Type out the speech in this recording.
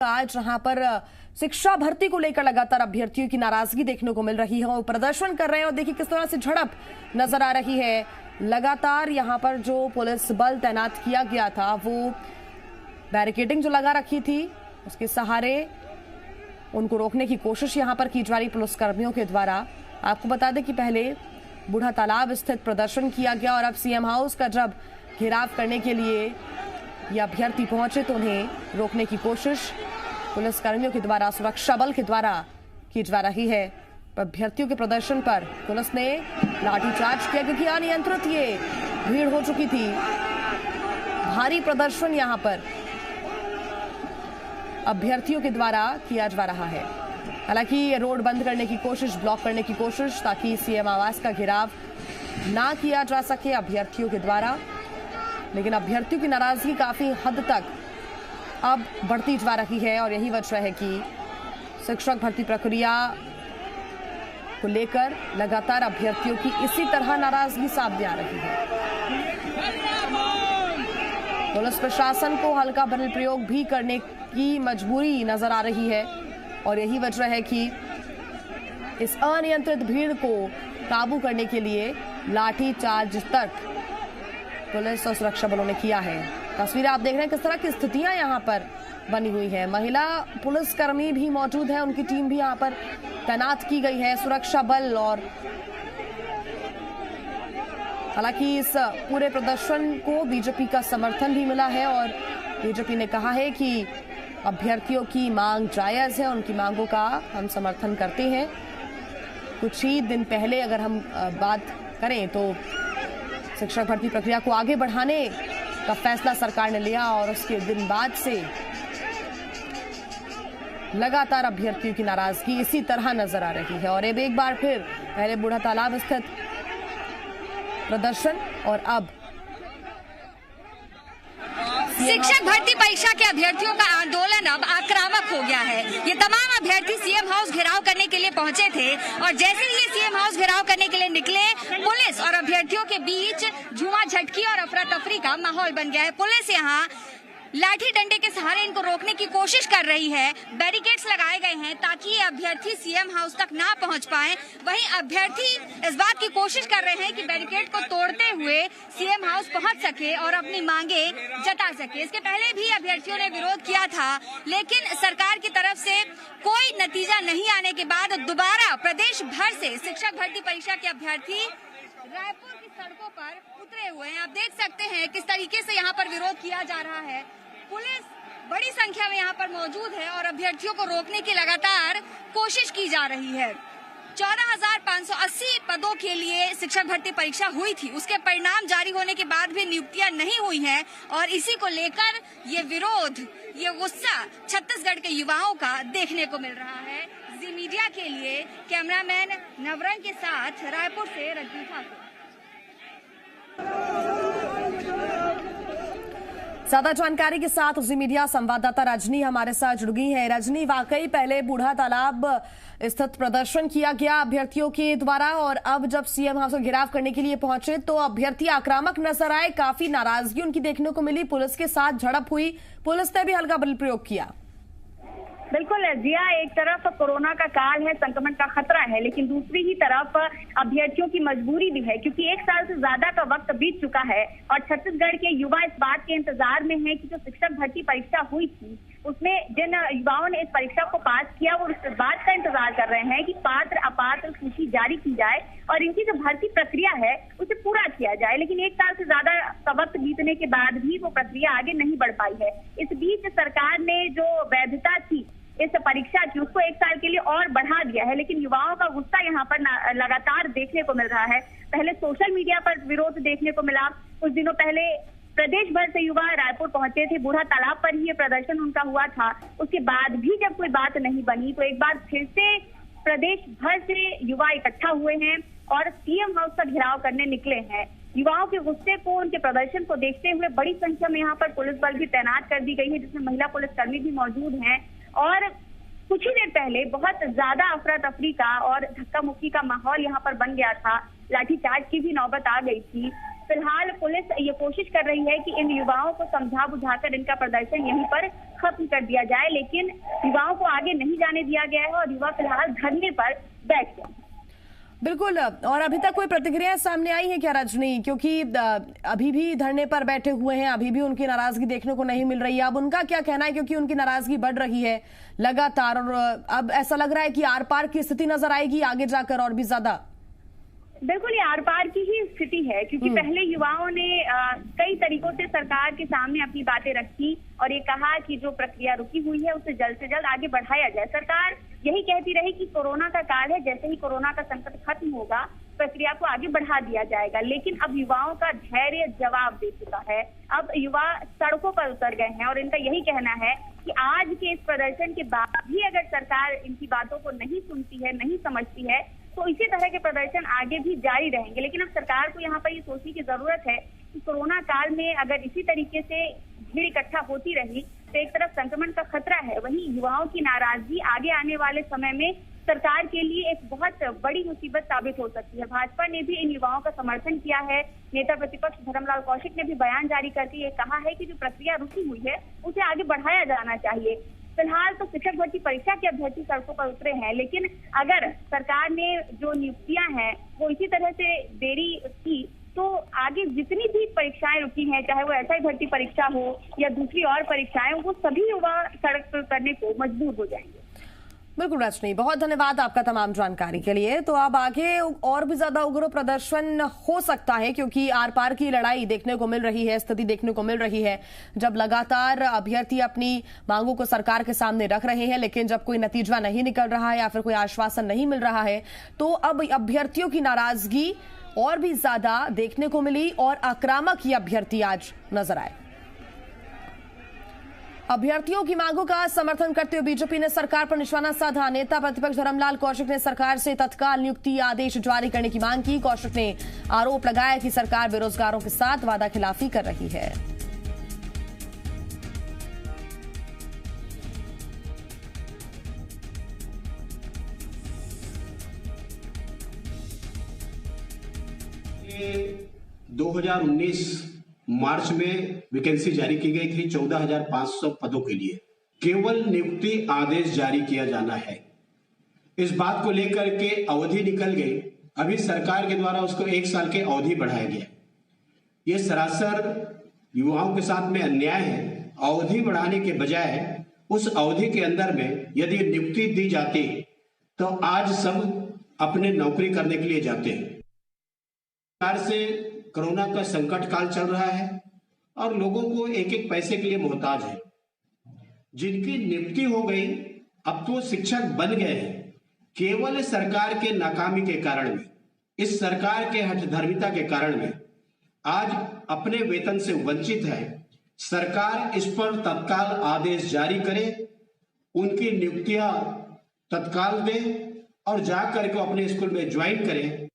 आज जहां पर शिक्षा भर्ती को लेकर लगातार अभ्यर्थियों की नाराजगी देखने को मिल रही है और प्रदर्शन कर रहे हैं और देखिए किस तरह से झड़प नजर आ रही है। लगातार यहां पर जो पुलिस बल तैनात किया गया था वो बैरिकेडिंग जो लगा रखी थी उसके सहारे उनको रोकने की कोशिश यहां पर की जा रही पुलिसकर्मियों के द्वारा। आपको बता दें कि पहले बूढ़ा तालाब स्थित प्रदर्शन किया गया और अब सीएम हाउस का जब घेराव करने के लिए ये अभ्यर्थी पहुंचे तो उन्हें रोकने की कोशिश पुलिसकर्मियों के द्वारा, सुरक्षा बल के द्वारा की जा रही है। अभ्यर्थियों के प्रदर्शन पर पुलिस ने लाठीचार्ज किया क्योंकि अनियंत्रित ये भीड़ हो चुकी थी। भारी प्रदर्शन यहां पर अभ्यर्थियों के द्वारा किया जा रहा है। हालांकि ये रोड बंद करने की कोशिश, ब्लॉक करने की कोशिश ताकि सीएम आवास का घेराव ना किया जा सके अभ्यर्थियों के द्वारा, लेकिन अभ्यर्थियों की नाराजगी काफी हद तक अब बढ़ती जा रही है और यही वजह है कि शिक्षक भर्ती प्रक्रिया को लेकर लगातार अभ्यर्थियों की इसी तरह नाराजगी सामने आ रही है। पुलिस प्रशासन को हल्का बल प्रयोग भी करने की मजबूरी नजर आ रही है और यही वजह है कि इस अनियंत्रित भीड़ को काबू करने के लिए लाठी चार्ज तक पुलिस और सुरक्षा बलों ने किया है। तस्वीरें आप देख रहे हैं किस तरह की स्थितियां यहां पर बनी हुई है। महिला पुलिसकर्मी भी मौजूद है, उनकी टीम भी यहां पर तैनात की गई है, सुरक्षा बल। और हालांकि इस पूरे प्रदर्शन को बीजेपी का समर्थन भी मिला है और बीजेपी ने कहा है कि अभ्यर्थियों की मांग जायज है, उनकी मांगों का हम समर्थन करते हैं। कुछ ही दिन पहले अगर हम बात करें तो शिक्षक भर्ती प्रक्रिया को आगे बढ़ाने का फैसला सरकार ने लिया और उसके दिन बाद से लगातार अभ्यर्थियों की नाराजगी इसी तरह नजर आ रही है। और अब एक बार फिर पहले बूढ़ा तालाब स्थित प्रदर्शन और अब शिक्षक भर्ती परीक्षा के अभ्यर्थियों का आंदोलन अब आक्रामक हो गया है। ये तमाम अभ्यर्थी सीएम हाउस घेराव करने के लिए पहुंचे थे और जैसे ही ये सीएम हाउस घेराव करने के लिए निकले, पुलिस और अभ्यर्थियों के बीच झूमा झटकी और अफरा तफरी का माहौल बन गया है। पुलिस यहाँ लाठी डंडे के सहारे इनको रोकने की कोशिश कर रही है। बैरिकेड्स लगाए गए हैं ताकि ये अभ्यर्थी सीएम हाउस तक ना पहुंच पाए। वहीं अभ्यर्थी इस बात की कोशिश कर रहे हैं कि बैरिकेड को तोड़ते हुए सीएम हाउस पहुंच सके और अपनी मांगे जता सके। इसके पहले भी अभ्यर्थियों ने विरोध किया था, लेकिन सरकार की तरफ से कोई नतीजा नहीं आने के बाद दोबारा प्रदेश भर से शिक्षक भर्ती परीक्षा के अभ्यर्थी रायपुर की सड़कों पर उतरे हुए हैं। आप देख सकते हैं किस तरीके से यहाँ पर विरोध किया जा रहा है। पुलिस बड़ी संख्या में यहाँ पर मौजूद है और अभ्यर्थियों को रोकने की लगातार कोशिश की जा रही है। 14,580 पदों के लिए शिक्षक भर्ती परीक्षा हुई थी, उसके परिणाम जारी होने के बाद भी नियुक्तियां नहीं हुई हैं और इसी को लेकर ये विरोध, ये गुस्सा छत्तीसगढ़ के युवाओं का देखने को मिल रहा है। जी मीडिया के लिए कैमरामैन नवरंग के साथ रायपुर से रजनी ठाकुर। ज्यादा जानकारी के साथ जी मीडिया संवाददाता रजनी हमारे साथ जुड़ गई है। रजनी, वाकई पहले बूढ़ा तालाब स्थित प्रदर्शन किया गया अभ्यर्थियों के द्वारा और अब जब सीएम हाउस को घेराव करने के लिए पहुंचे तो अभ्यर्थी आक्रामक नजर आए, काफी नाराजगी उनकी देखने को मिली, पुलिस के साथ झड़प हुई, पुलिस ने भी हल्का बल प्रयोग किया। बिल्कुल जिया, एक तरफ कोरोना का काल है, संक्रमण का खतरा है, लेकिन दूसरी ही तरफ अभ्यर्थियों की मजबूरी भी है क्योंकि एक साल से ज्यादा का वक्त बीत चुका है और छत्तीसगढ़ के युवा इस बात के इंतजार में हैं कि जो शिक्षक भर्ती परीक्षा हुई थी उसमें जिन युवाओं ने इस परीक्षा को पास किया वो इस बात का इंतजार कर रहे हैं कि पात्र अपात्र सूची जारी की जाए और इनकी जो भर्ती प्रक्रिया है उसे पूरा किया जाए। लेकिन एक साल से ज्यादा का वक्त बीतने के बाद भी वो प्रक्रिया आगे नहीं बढ़ पाई है। इस बीच सरकार ने जो वैधता थी इस परीक्षा की उसको एक साल के लिए और बढ़ा दिया है, लेकिन युवाओं का गुस्सा यहाँ पर लगातार देखने को मिल रहा है। पहले सोशल मीडिया पर विरोध देखने को मिला, कुछ दिनों पहले प्रदेश भर से युवा रायपुर पहुंचे थे, बूढ़ा तालाब पर ही ये प्रदर्शन उनका हुआ था। उसके बाद भी जब कोई बात नहीं बनी तो एक बार फिर से प्रदेश भर से युवा इकट्ठा हुए हैं और सीएम हाउस का घेराव करने निकले हैं। युवाओं के गुस्से को, उनके प्रदर्शन को देखते हुए बड़ी संख्या में यहाँ पर पुलिस बल भी तैनात कर दी गई है, जिसमें महिला पुलिसकर्मी भी मौजूद हैं और कुछ ही देर पहले बहुत ज्यादा अफरा तफरी का और धक्का मुक्की का माहौल यहाँ पर बन गया था। लाठीचार्ज की भी नौबत आ गई थी। फिलहाल पुलिस ये कोशिश कर रही है कि इन युवाओं को समझा बुझाकर इनका प्रदर्शन यहीं पर खत्म कर दिया जाए, लेकिन युवाओं को आगे नहीं जाने दिया गया है और युवा फिलहाल धरने पर बैठ गए। बिल्कुल। और अभी तक कोई प्रतिक्रिया सामने आई है क्या रजनी? क्योंकि अभी भी धरने पर बैठे हुए हैं, अभी भी उनकी नाराजगी देखने को नहीं मिल रही है। अब उनका क्या कहना है, क्योंकि उनकी नाराजगी बढ़ रही है लगातार और अब ऐसा लग रहा है कि आर पार की स्थिति नजर आएगी आगे जाकर और भी ज्यादा। बिल्कुल, ये आर पार की ही स्थिति है, क्योंकि पहले युवाओं ने कई तरीकों से सरकार के सामने अपनी बातें रखी और ये कहा कि जो प्रक्रिया रुकी हुई है उसे जल्द से जल्द आगे बढ़ाया जाए। सरकार यही कहती रही कि कोरोना का काल है, जैसे ही कोरोना का संकट खत्म होगा प्रक्रिया को आगे बढ़ा दिया जाएगा। लेकिन अब युवाओं का धैर्य जवाब दे चुका है। अब युवा सड़कों पर उतर गए हैं और इनका यही कहना है कि आज के इस प्रदर्शन के बाद भी अगर सरकार इनकी बातों को नहीं सुनती है, नहीं समझती है, तो इसी तरह के प्रदर्शन आगे भी जारी रहेंगे। लेकिन अब सरकार को यहाँ पर ये सोचने की जरूरत है कि कोरोना काल में अगर इसी तरीके से भीड़ इकट्ठा होती रही तो एक तरफ संक्रमण का खतरा है, वहीं युवाओं की नाराजगी आगे आने वाले समय में सरकार के लिए एक बहुत बड़ी मुसीबत साबित हो सकती है। भाजपा ने भी इन युवाओं का समर्थन किया है। नेता प्रतिपक्ष धर्मलाल कौशिक ने भी बयान जारी करके ये कहा है कि जो प्रक्रिया रुकी हुई है उसे आगे बढ़ाया जाना चाहिए। फिलहाल तो शिक्षक भर्ती परीक्षा के अभ्यर्थी सड़कों पर उतरे हैं, लेकिन अगर सरकार ने जो नियुक्तियां हैं वो इसी तरह से देरी की तो आगे जितनी भी परीक्षाएं रुकी हैं, चाहे वो एसआई भर्ती परीक्षा हो या दूसरी और परीक्षाएं, वो सभी युवा सड़क पर उतरने को मजबूर हो जाएंगे। बिल्कुल रजनी, बहुत धन्यवाद आपका तमाम जानकारी के लिए। तो अब आगे और भी ज्यादा उग्र प्रदर्शन हो सकता है, क्योंकि आर पार की लड़ाई देखने को मिल रही है, स्थिति देखने को मिल रही है। जब लगातार अभ्यर्थी अपनी मांगों को सरकार के सामने रख रहे हैं, लेकिन जब कोई नतीजा नहीं निकल रहा है या फिर कोई आश्वासन नहीं मिल रहा है, तो अब अभ्यर्थियों की नाराजगी और भी ज्यादा देखने को मिली और आक्रामक ये अभ्यर्थी आज नजर आए। अभ्यर्थियों की मांगों का समर्थन करते हुए बीजेपी ने सरकार पर निशाना साधा। नेता प्रतिपक्ष धर्मलाल कौशिक ने सरकार से तत्काल नियुक्ति आदेश जारी करने की मांग की। कौशिक ने आरोप लगाया कि सरकार बेरोजगारों के साथ वादा खिलाफी कर रही है। ये 2019 मार्च में वैकेंसी जारी की गई थी 14,500 पदों के लिए। केवल नियुक्ति आदेश जारी किया जाना है। इस बात को लेकर के अवधि निकल गई। अभी सरकार के द्वारा उसको 1 साल के अवधि बढ़ाया गया। ये सरासर युवाओं के साथ में अन्याय है। अवधि बढ़ाने के बजाय उस अवधि के अंदर में यदि नियुक्ति दी जाती तो आज सब अपने नौकरी करने के लिए जाते हैं। सरकार से कोरोना का संकट काल चल रहा है और लोगों को एक एक पैसे के लिए मोहताज है। जिनकी नियुक्ति हो गई अब तो शिक्षक बन गए हैं। केवल सरकार के नाकामी के कारण में, इस सरकार के हठधर्मिता के कारण में आज अपने वेतन से वंचित है। सरकार इस पर तत्काल आदेश जारी करे, उनकी नियुक्तियां तत्काल दे और जाकर के अपने स्कूल में ज्वाइन करें।